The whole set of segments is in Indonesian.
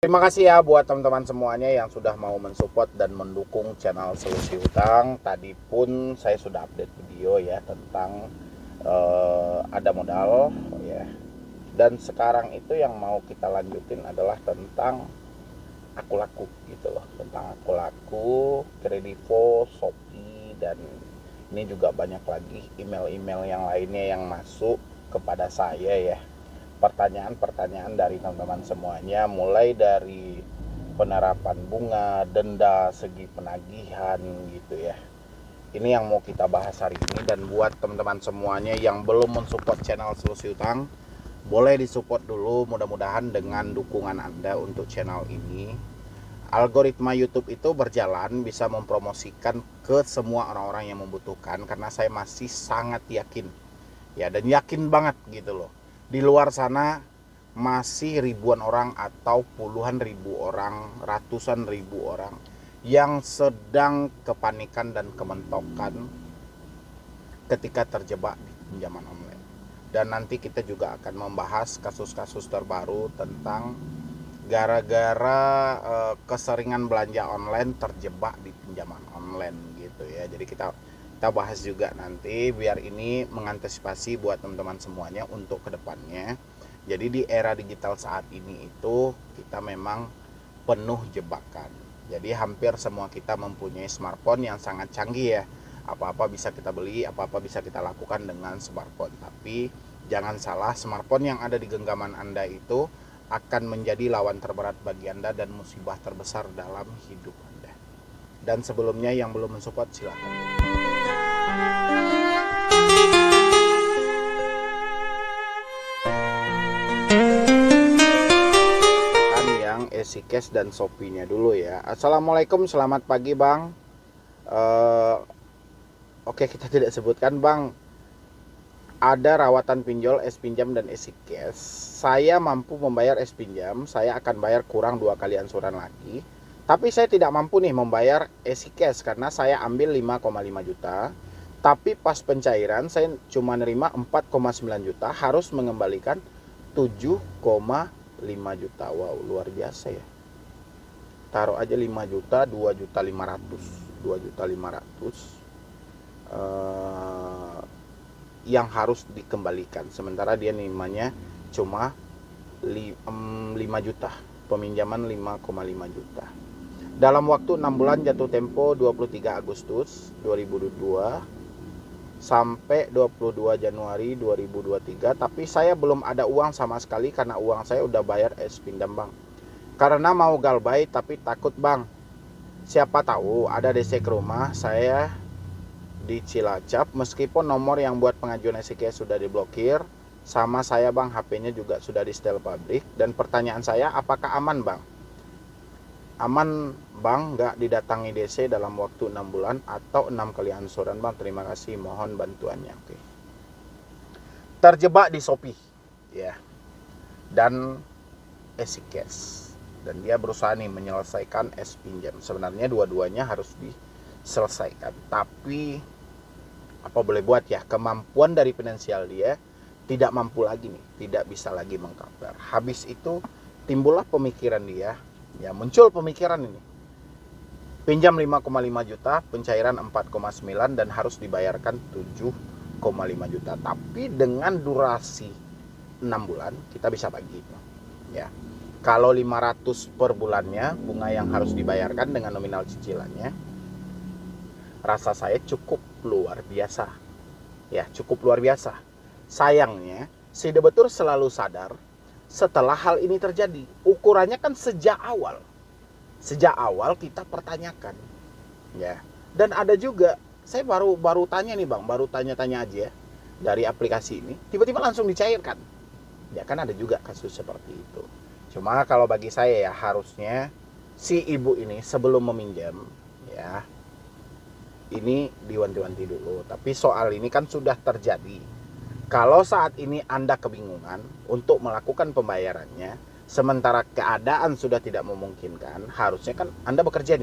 Terima kasih ya buat teman-teman semuanya yang sudah mau mensupport dan mendukung channel Solusi Utang. Tadi pun saya sudah update video ya tentang ada modal ya. Dan sekarang itu yang mau kita lanjutin adalah tentang aku laku gitu loh, tentang aku laku, Kredivo, Shopee, dan ini juga banyak lagi email-email yang lainnya yang masuk kepada saya ya. Pertanyaan-pertanyaan dari teman-teman semuanya, mulai dari penerapan bunga, denda, segi penagihan gitu ya. Ini yang mau kita bahas hari ini. Dan buat teman-teman semuanya yang belum mensupport channel Solusi Utang, boleh disupport dulu, mudah-mudahan dengan dukungan Anda untuk channel ini algoritma YouTube itu berjalan, bisa mempromosikan ke semua orang-orang yang membutuhkan, karena saya masih sangat yakin ya, dan yakin banget gitu loh, di luar sana masih ribuan orang atau puluhan ribu orang, ratusan ribu orang yang sedang kepanikan dan kementokan ketika terjebak di pinjaman online. Dan nanti kita juga akan membahas kasus-kasus terbaru tentang gara-gara keseringan belanja online terjebak di pinjaman online gitu ya. Jadi kita bahas juga nanti, biar ini mengantisipasi buat teman-teman semuanya untuk kedepannya. Jadi di era digital saat ini itu kita memang penuh jebakan. Jadi hampir semua kita mempunyai smartphone yang sangat canggih ya. Apa-apa bisa kita beli, apa-apa bisa kita lakukan dengan smartphone. Tapi jangan salah, smartphone yang ada di genggaman Anda itu akan menjadi lawan terberat bagi Anda dan musibah terbesar dalam hidup Anda. Dan sebelumnya yang belum mensupport silakan. Yang EasyCash dan Shopee-nya dulu ya. Assalamualaikum, selamat pagi Bang. Oke, kita tidak sebutkan Bang. Ada rawatan pinjol, es pinjam, dan EasyCash. Saya mampu membayar es pinjam, saya akan bayar kurang 2 kali ansuran lagi. Tapi saya tidak mampu nih membayar EasyCash karena saya ambil 5,5 juta. Tapi pas pencairan saya cuma nerima 4,9 juta, harus mengembalikan 7,5 juta. Wow, luar biasa ya. Taruh aja 5 juta, 2 juta 500. 2 juta 500. Yang harus dikembalikan, sementara dia nimanya cuma 5 juta, peminjaman 5,5 juta. Dalam waktu 6 bulan, jatuh tempo 23 Agustus 2022 sampai 22 Januari 2023. Tapi saya belum ada uang sama sekali karena uang saya udah bayar es pinjam Bang. Karena mau galbay tapi takut Bang, siapa tahu ada DC ke rumah saya di Cilacap, meskipun nomor yang buat pengajuan SIK sudah diblokir, sama saya Bang, HP-nya juga sudah di setel pabrik. Dan pertanyaan saya, apakah aman Bang? Aman Bang, nggak didatangi DC dalam waktu 6 bulan atau 6 kali ansuran Bang? Terima kasih, mohon bantuannya. Oke. Terjebak di Shopee ya, dan EasyCash, dan dia berusaha nih menyelesaikan es pinjam. Sebenarnya dua-duanya harus diselesaikan, tapi apa boleh buat ya, kemampuan dari finansial dia tidak mampu lagi nih, tidak bisa lagi mengcover. Habis itu timbullah pemikiran dia ya, muncul pemikiran ini, pinjam 5,5 juta, pencairan 4,9 dan harus dibayarkan 7,5 juta, tapi dengan durasi 6 bulan kita bisa bagi ya. Kalau 500 per bulannya bunga yang harus dibayarkan dengan nominal cicilannya, rasa saya cukup luar biasa ya, cukup luar biasa. Sayangnya si debitur selalu sadar setelah hal ini terjadi. Ukurannya kan sejak awal kita pertanyakan ya. Dan ada juga, saya baru tanya nih Bang, baru tanya-tanya aja ya, dari aplikasi ini tiba-tiba langsung dicairkan ya. Kan ada juga kasus seperti itu. Cuma kalau bagi saya ya, harusnya si ibu ini sebelum meminjam ya, ini diwanti-wanti dulu. Tapi soal ini kan sudah terjadi. Kalau saat ini Anda kebingungan untuk melakukan pembayarannya, sementara keadaan sudah tidak memungkinkan, harusnya kan Anda bekerja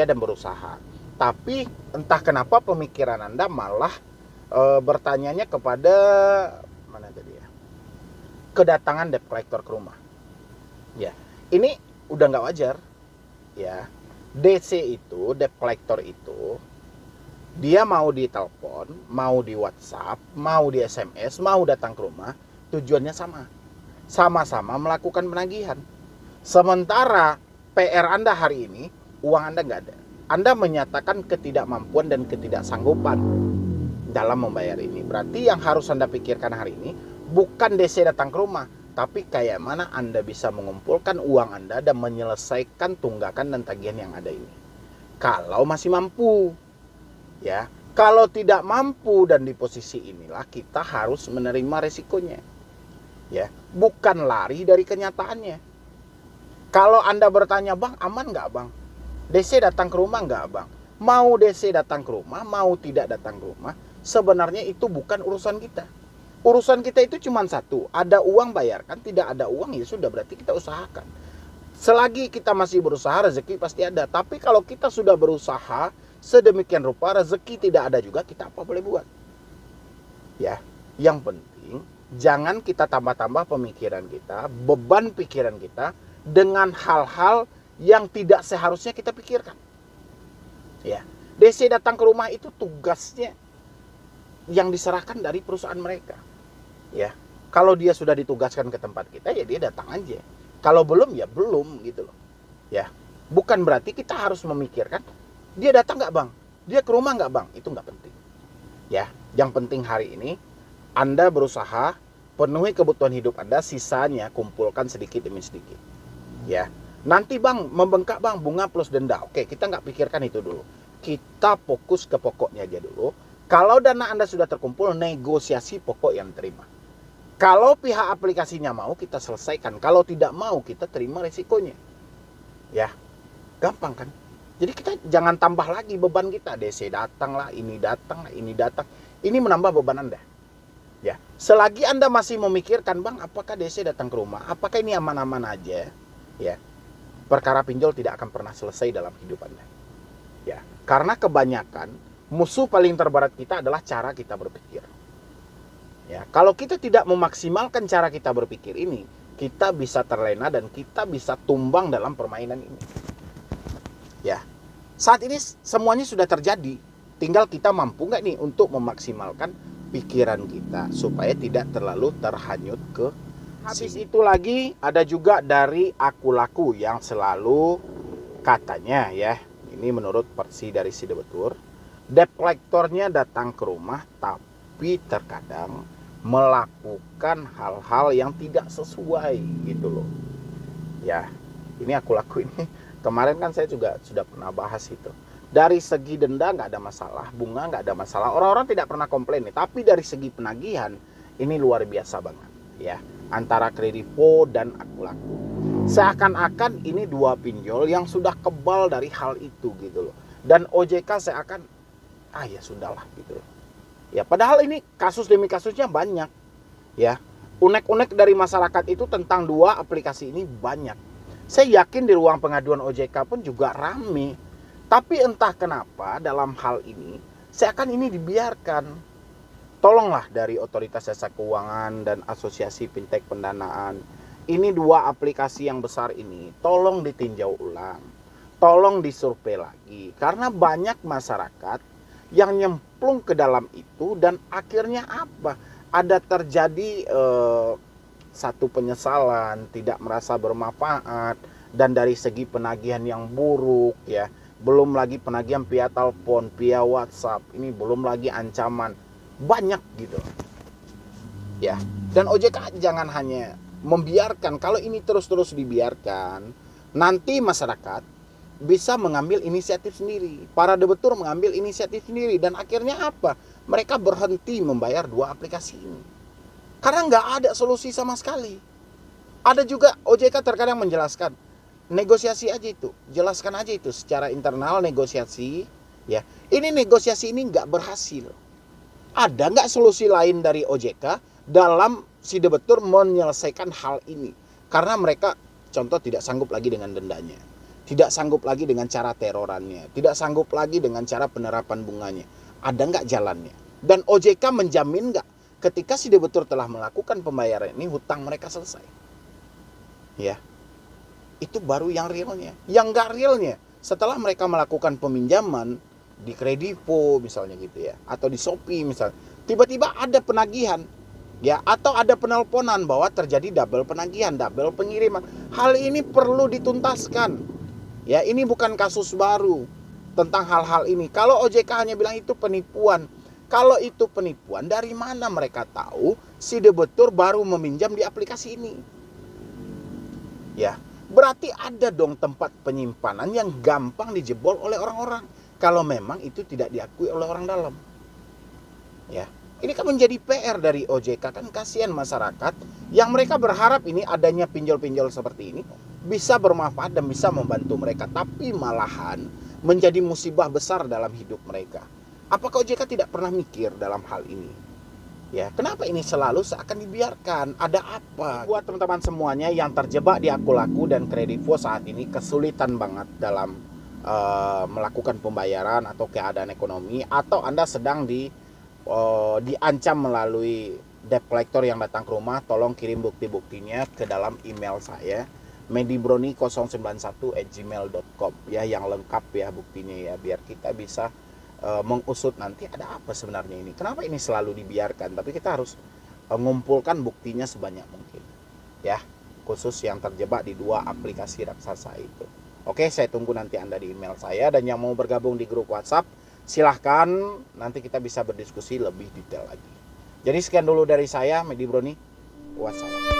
dan berusaha. Tapi entah kenapa pemikiran Anda malah bertanyanya kepada mana tadi ya, kedatangan debt collector ke rumah ya. Ini udah nggak wajar, ya. DC itu, debt collector itu, dia mau ditelepon, mau di WhatsApp, mau di SMS, mau datang ke rumah, tujuannya sama. Sama-sama melakukan penagihan. Sementara PR Anda hari ini, uang Anda nggak ada. Anda menyatakan ketidakmampuan dan ketidaksanggupan dalam membayar ini. Berarti yang harus Anda pikirkan hari ini bukan DC datang ke rumah, tapi kayak mana Anda bisa mengumpulkan uang Anda dan menyelesaikan tunggakan dan tagihan yang ada ini. Kalau masih mampu, ya. Kalau tidak mampu dan di posisi inilah kita harus menerima resikonya, ya. Bukan lari dari kenyataannya. Kalau Anda bertanya, Bang, aman nggak, Bang? DC datang ke rumah nggak, Bang? Mau DC datang ke rumah, mau tidak datang ke rumah, sebenarnya itu bukan urusan kita. Urusan kita itu cuma satu, ada uang bayarkan, tidak ada uang ya sudah, berarti kita usahakan. Selagi kita masih berusaha, rezeki pasti ada. Tapi kalau kita sudah berusaha sedemikian rupa, rezeki tidak ada juga, kita apa boleh buat? Ya, yang penting jangan kita tambah-tambah pemikiran kita, beban pikiran kita dengan hal-hal yang tidak seharusnya kita pikirkan. Ya, DC datang ke rumah itu tugasnya yang diserahkan dari perusahaan mereka. Ya, kalau dia sudah ditugaskan ke tempat kita, ya dia datang aja. Kalau belum, ya belum gitu loh. Ya, bukan berarti kita harus memikirkan dia datang nggak, Bang, dia ke rumah nggak, Bang. Itu nggak penting. Ya, yang penting hari ini Anda berusaha penuhi kebutuhan hidup Anda, sisanya kumpulkan sedikit demi sedikit. Ya, nanti, Bang, membengkak, Bang, bunga plus denda. Oke, kita nggak pikirkan itu dulu. Kita fokus ke pokoknya aja dulu. Kalau dana Anda sudah terkumpul, negosiasi pokok yang terima. Kalau pihak aplikasinya mau, kita selesaikan. Kalau tidak mau, kita terima resikonya. Ya, gampang kan? Jadi kita jangan tambah lagi beban kita. DC datang lah, ini datang lah, ini datang. Ini menambah beban Anda. Ya, selagi Anda masih memikirkan, Bang, apakah DC datang ke rumah? Apakah ini aman-aman aja? Ya, perkara pinjol tidak akan pernah selesai dalam hidup Anda. Ya, karena kebanyakan musuh paling terberat kita adalah cara kita berpikir. Ya, kalau kita tidak memaksimalkan cara kita berpikir ini, kita bisa terlena dan kita bisa tumbang dalam permainan ini. Ya, saat ini semuanya sudah terjadi. Tinggal kita mampu nggak nih untuk memaksimalkan pikiran kita supaya tidak terlalu terhanyut ke habis sini. Itu lagi ada juga dari Aku Laku yang selalu katanya, ya, ini menurut versi dari si debetur, debt collectornya datang ke rumah tapi terkadang melakukan hal-hal yang tidak sesuai gitu loh. Ya, ini Aku Laku ini kemarin kan saya juga sudah pernah bahas itu. Dari segi denda nggak ada masalah, bunga nggak ada masalah, orang-orang tidak pernah komplain nih. Tapi dari segi penagihan ini luar biasa banget, ya, antara Kredivo dan Aku Laku. Seakan-akan ini dua pinjol yang sudah kebal dari hal itu gitu loh. Dan OJK seakan ya sudahlah gitu loh. Ya, padahal ini kasus demi kasusnya banyak. Ya, unek-unek dari masyarakat itu tentang dua aplikasi ini banyak. Saya yakin di ruang pengaduan OJK pun juga rame. Tapi entah kenapa dalam hal ini seakan ini dibiarkan. Tolonglah dari Otoritas Jasa Keuangan dan Asosiasi Fintech Pendanaan, ini dua aplikasi yang besar ini tolong ditinjau ulang. Tolong disurvei lagi. Karena banyak masyarakat yang nyemplung ke dalam itu dan akhirnya apa? Ada terjadi satu penyesalan, tidak merasa bermanfaat, dan dari segi penagihan yang buruk, ya. Belum lagi penagihan via telepon, via WhatsApp, ini belum lagi ancaman. Banyak gitu. Ya, dan OJK jangan hanya membiarkan. Kalau ini terus-terus dibiarkan, nanti masyarakat bisa mengambil inisiatif sendiri. Para debetur mengambil inisiatif sendiri. Dan akhirnya apa? Mereka berhenti membayar dua aplikasi ini. Karena nggak ada solusi sama sekali. Ada juga OJK terkadang menjelaskan, negosiasi aja itu. Jelaskan aja itu secara internal negosiasi. Ya, ini negosiasi ini nggak berhasil. Ada nggak solusi lain dari OJK dalam si debetur menyelesaikan hal ini? Karena mereka contoh tidak sanggup lagi dengan dendanya. Tidak sanggup lagi dengan cara terorannya. Tidak sanggup lagi dengan cara penerapan bunganya. Ada nggak jalannya? Dan OJK menjamin nggak ketika si debetur telah melakukan pembayaran ini, hutang mereka selesai? Ya. Itu baru yang realnya. Yang nggak realnya, setelah mereka melakukan peminjaman di Kredivo misalnya gitu ya, atau di Shopee misalnya, tiba-tiba ada penagihan ya, atau ada penelponan bahwa terjadi double penagihan, double pengiriman. Hal ini perlu dituntaskan. Ya, ini bukan kasus baru tentang hal-hal ini. Kalau OJK hanya bilang itu penipuan, kalau itu penipuan, dari mana mereka tahu si debitur baru meminjam di aplikasi ini? Ya, berarti ada dong tempat penyimpanan yang gampang dijebol oleh orang-orang kalau memang itu tidak diakui oleh orang dalam. Ya, ini kan menjadi PR dari OJK, kan kasihan masyarakat yang mereka berharap ini adanya pinjol-pinjol seperti ini bisa bermanfaat dan bisa membantu mereka, tapi malahan menjadi musibah besar dalam hidup mereka. Apakah OJK tidak pernah mikir dalam hal ini? Ya, kenapa ini selalu seakan dibiarkan? Ada apa? Buat teman-teman semuanya yang terjebak di Akulaku dan Kredivo saat ini kesulitan banget dalam melakukan pembayaran atau keadaan ekonomi, atau Anda sedang diancam melalui debt collector yang datang ke rumah, tolong kirim bukti-buktinya ke dalam email saya medibroni091@gmail.com ya, yang lengkap ya buktinya ya, biar kita bisa mengusut nanti ada apa sebenarnya ini. Kenapa ini selalu dibiarkan? Tapi kita harus mengumpulkan buktinya sebanyak mungkin. Ya, khusus yang terjebak di 2 aplikasi raksasa itu. Oke, saya tunggu nanti Anda di email saya, dan yang mau bergabung di grup WhatsApp silahkan, nanti kita bisa berdiskusi lebih detail lagi. Jadi sekian dulu dari saya, Medibroni. Wassalam.